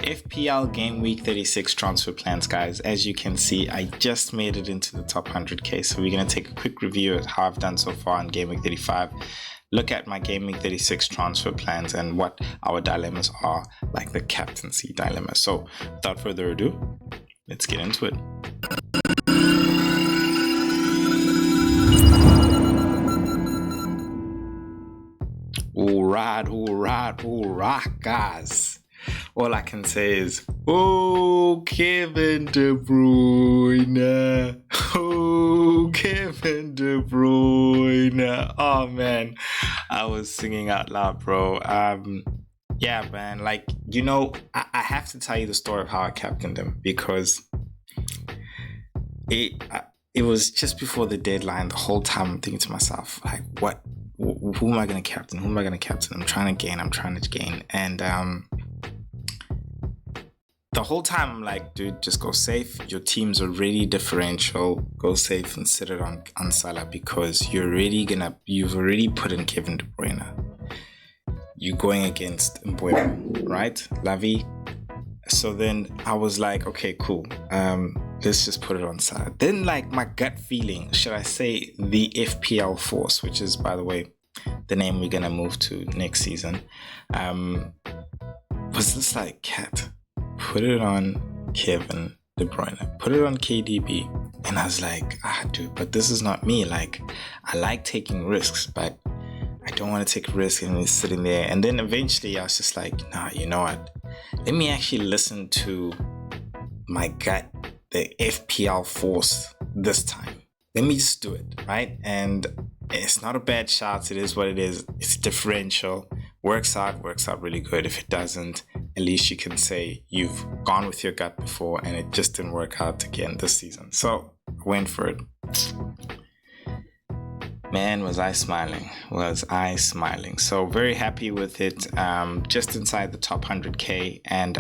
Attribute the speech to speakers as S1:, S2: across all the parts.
S1: FPL Gameweek 36 Transfer Plans, guys. As you can see, I just made it into the top 100k. So we're going to take a quick review of how I've done so far in Gameweek 35. Look at my Gameweek 36 transfer plans and what our dilemmas are, like the captaincy dilemma. So without further ado, let's get into it. All right, guys. All I can say is, oh, Kevin De Bruyne. Oh, Kevin De Bruyne. Oh, man. I was singing out loud, bro. Yeah, man. Like, you know, I have to tell you the story of how I captained him, because it was just before the deadline. The whole time I'm thinking to myself, like, who am I going to captain? I'm trying to gain. And the whole time I'm like, dude, just go safe. Your team's already differential. Go safe and sit it on Salah, because you've already put in Kevin De Bruyne. You're going against Mbuemo, right? Lavi. So then I was like, okay, cool. Let's just put it on Salah. Then, like, my gut feeling, should I say the FPL Force, which is, by the way, the name we're gonna move to next season, was just like, cat, put it on Kevin De Bruyne, put it on KDB. And I was like, dude, but this is not me. Like, I like taking risks, but I don't want to take a risk and it's sitting there. And then eventually I was just like, nah, you know what? Let me actually listen to my gut, the FPL Force this time. Let me just do it, right? And it's not a bad shot. It is what it is. It's differential. Works out really good. If it doesn't, at least you can say you've gone with your gut before and it just didn't work out again this season. So I went for it. Man, was I smiling. So very happy with it. Just inside the top 100k. And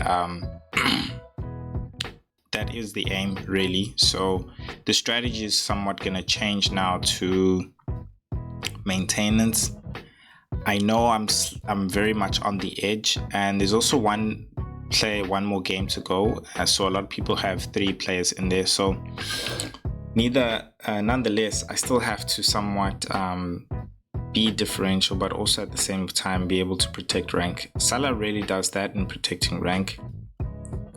S1: that is the aim, really. So the strategy is somewhat going to change now to maintenance. I know I'm very much on the edge, and there's also one more game to go. So a lot of people have 3 players in there. So nonetheless, I still have to somewhat be differential, but also at the same time be able to protect rank. Salah really does that in protecting rank,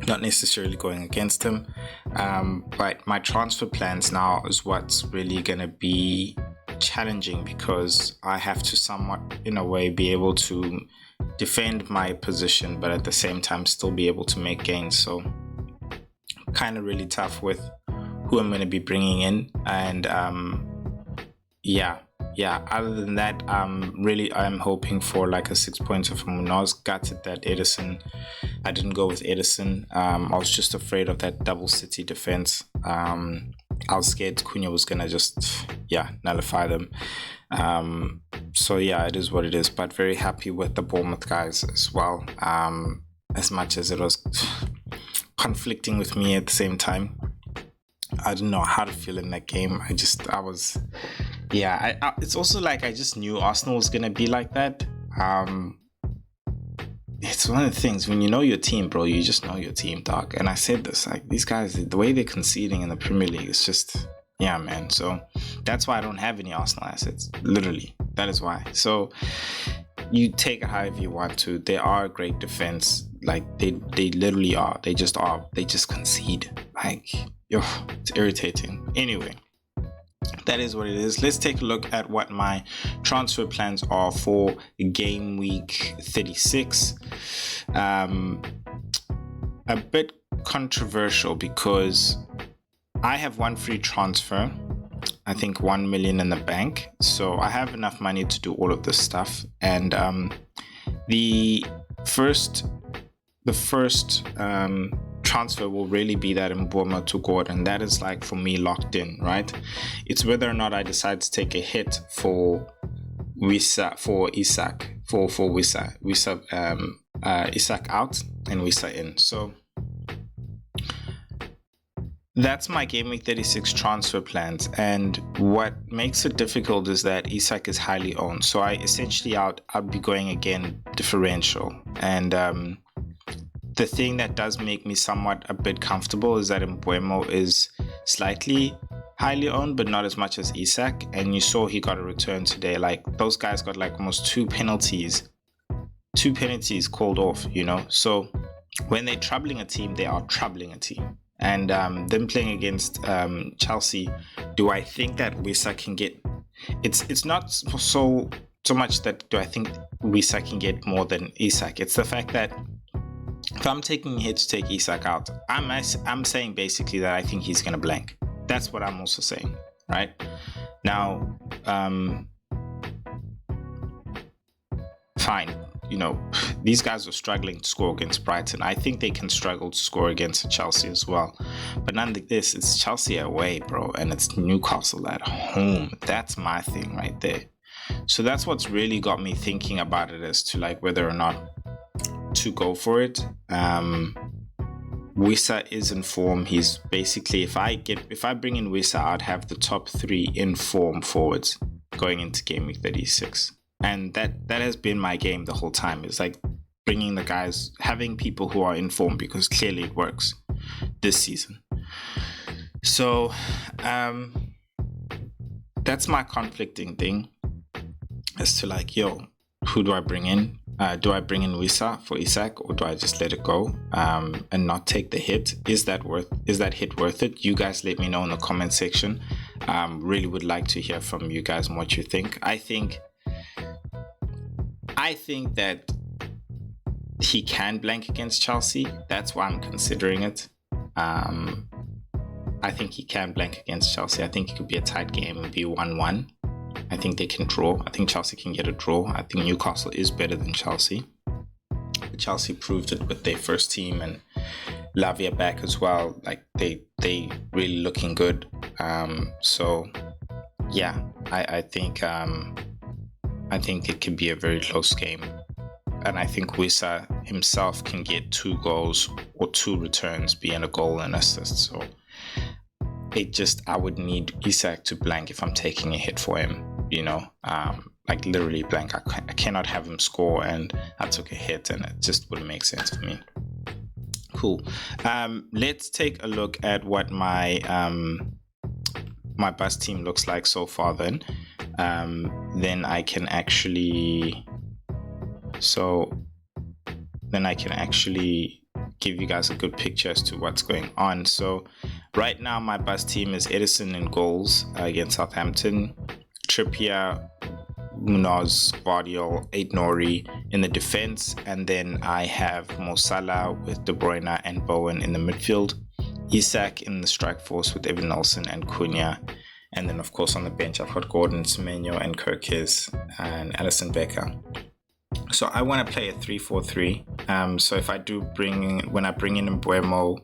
S1: not necessarily going against him. But my transfer plans now is what's really going to be challenging, because I have to somewhat, in a way, be able to defend my position, but at the same time still be able to make gains. So kind of really tough with who I'm going to be bringing in. And other than that, I'm hoping for like a 6 pointer from Munoz. Gutted that I didn't go with Edison. I was just afraid of that double City defense. I was scared Cunha was going to just nullify them. So it is what it is, but very happy with the Bournemouth guys as well, as much as it was conflicting with me at the same time. I didn't know how to feel in that game. It's also like I just knew Arsenal was going to be like that. It's one of the things, when you know your team, bro, you just know your team, dog. And I said this, like, these guys, the way they're conceding in the Premier League is just, man. So that's why I don't have any Arsenal assets. Literally, that is why. So you take it however you want to. They are a great defense. Like, they literally are. They just are. They just concede. Like, it's irritating. Anyway, that is what it is. Let's take a look at what my transfer plans are for game week 36. A bit controversial, because I have one free transfer. I think 1 million in the bank. So I have enough money to do all of this stuff. And the first transfer will really be that Mbuemo to Gordon. That is, like, for me, locked in, right? It's whether or not I decide to take a hit for Isak out and Wissa in. So that's my Game Week 36 transfer plans. And what makes it difficult is that Isak is highly owned. So I essentially I'll be going again differential. And the thing that does make me somewhat a bit comfortable is that Mbeumo is slightly highly owned, but not as much as Isak. And you saw he got a return today. Like, those guys got like almost two penalties called off, you know. So when they're troubling a team, they are troubling a team. And them playing against Chelsea, do I think that Wissa can get? It's not so much that do I think Wissa can get more than Isak. It's the fact that if I'm taking a hit to take Isak out, I'm saying basically that I think he's gonna blank. That's what I'm also saying, right? Now, fine. You know, these guys are struggling to score against Brighton. I think they can struggle to score against Chelsea as well. But nonetheless, it's Chelsea away, bro, and it's Newcastle at home. That's my thing right there. So that's what's really got me thinking about it as to like whether or not to go for it. Wissa is in form. He's basically, if I bring in Wissa, I'd have the top 3 in form forwards going into Gameweek 36. And that has been my game the whole time. It's like bringing the guys, having people who are in form, because clearly it works this season. So that's my conflicting thing as to like, yo, who do I bring in? Do I bring in Wissa for Isak, or do I just let it go and not take the hit? Is that hit worth it? You guys let me know in the comment section. Really would like to hear from you guys and what you think. I think that he can blank against Chelsea. That's why I'm considering it. I think he can blank against Chelsea. I think it could be a tight game and be 1-1. I think they can draw. I think Chelsea can get a draw. I think Newcastle is better than Chelsea. Chelsea proved it with their first team and Lavia back as well. Like they really looking good. So yeah, I think it can be a very close game. And I think Wissa himself can get 2 goals or 2 returns, being a goal and assist. So I would need Isak to blank if I'm taking a hit for him, you know, like literally blank. I cannot have him score and I took a hit, and it just wouldn't make sense for me. Cool. Let's take a look at what my bus team looks like so far then. Then I can actually give you guys a good picture as to what's going on. So right now my bus team is Edison in goals against Southampton, Trippier, Munoz, Guardiola, Aït-Nouri in the defense, and then I have Mo Salah with De Bruyne and Bowen in the midfield, Isak in the strike force with Evan Nelson and Cunha, and then of course on the bench I've got Gordon, Semenyo and Kirkes and Alisson Becker. So I want to play a 3-4-3. So if I when I bring in Mbeumo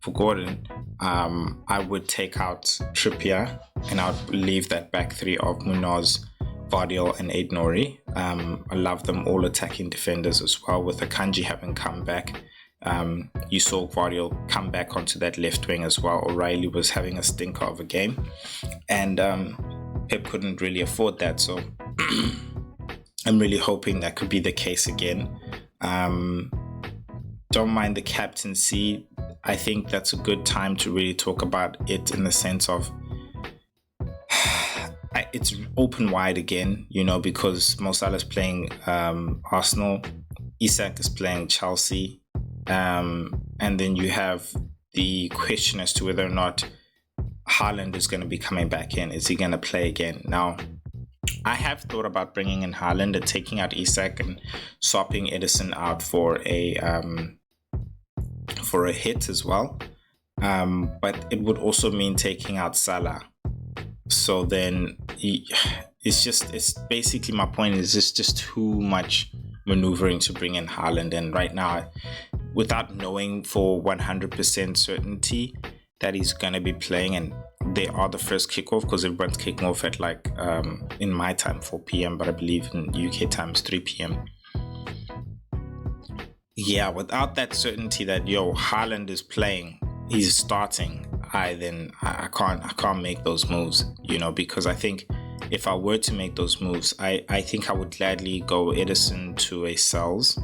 S1: for Gordon, I would take out Trippier and I would leave that back 3 of Munoz, Vardiol and Aït-Nouri. I love them all attacking defenders as well, with Akanji having come back. You saw Vardiol come back onto that left wing as well. O'Reilly was having a stinker of a game, and Pep couldn't really afford that. So I'm really hoping that could be the case again. Don't mind the captaincy. I think that's a good time to really talk about it, in the sense of it's open wide again, you know, because Mo Salah is playing Arsenal, Isak is playing Chelsea, and then you have the question as to whether or not Haaland is going to be coming back in. Is he going to play again? Now, I have thought about bringing in Haaland and taking out Isak and swapping Edison out for a hit as well, but it would also mean taking out Salah. So then it's basically, my point is it's just too much maneuvering to bring in Haaland. And right now, without knowing for 100% certainty that he's going to be playing, and they are the first kickoff, because everyone's kicking off at like in my time 4 p.m, but I believe in UK time is 3 p.m. Yeah, without that certainty that Haaland is playing, he's starting, I can't make those moves, you know, because I think if I were to make those moves, I think I would gladly go Edison to a Cells.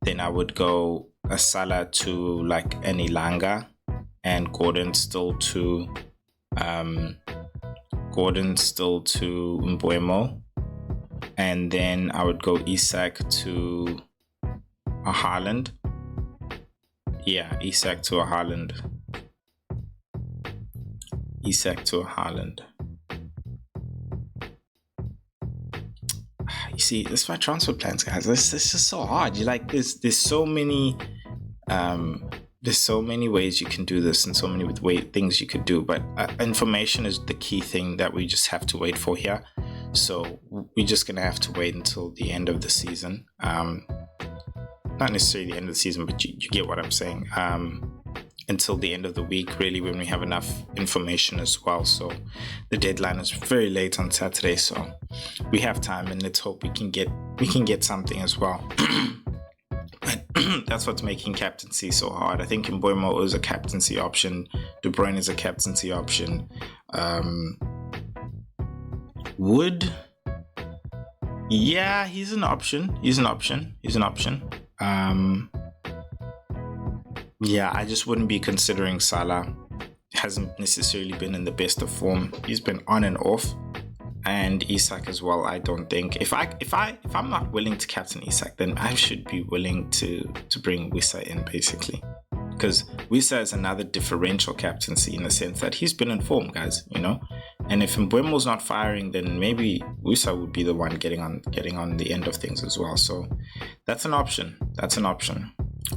S1: Then I would go a Salah to like an Ilanga, and Gordon still to Mbuemo, and then I would go Isak to a Haaland. Yeah, Isak to a Haaland. You see, this is my transfer plans, guys. This is so hard. You like there's so many ways you can do this, and so many things you could do. But information is the key thing that we just have to wait for here. So we're just gonna have to wait until the end of the season. Not necessarily the end of the season, but you get what I'm saying. Until the end of the week, really, when we have enough information as well. So the deadline is very late on Saturday, so we have time, and let's hope we can get something as well. But that's what's making captaincy so hard. I think Mbuemo is a captaincy option. De Bruyne is a captaincy option. Wood, yeah, he's an option. Yeah, I just wouldn't be considering Salah. Hasn't necessarily been in the best of form. He's been on and off. And Isak as well. I don't think if I'm not willing to captain Isak, then I should be willing to bring Wissa in, basically, because Wissa is another differential captaincy in the sense that he's been in form, guys. And if Mbuemo's not firing, then maybe Wissa would be the one getting on the end of things as well. So that's an option.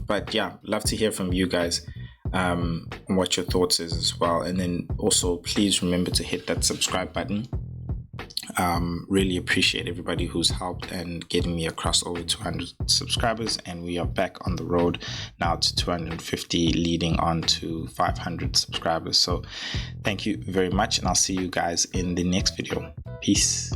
S1: But yeah, love to hear from you guys on what your thoughts is as well. And then also, please remember to hit that subscribe button. Really appreciate everybody who's helped and getting me across over 200 subscribers, and we are back on the road now to 250, leading on to 500 subscribers. So thank you very much, and I'll see you guys in the next video. Peace.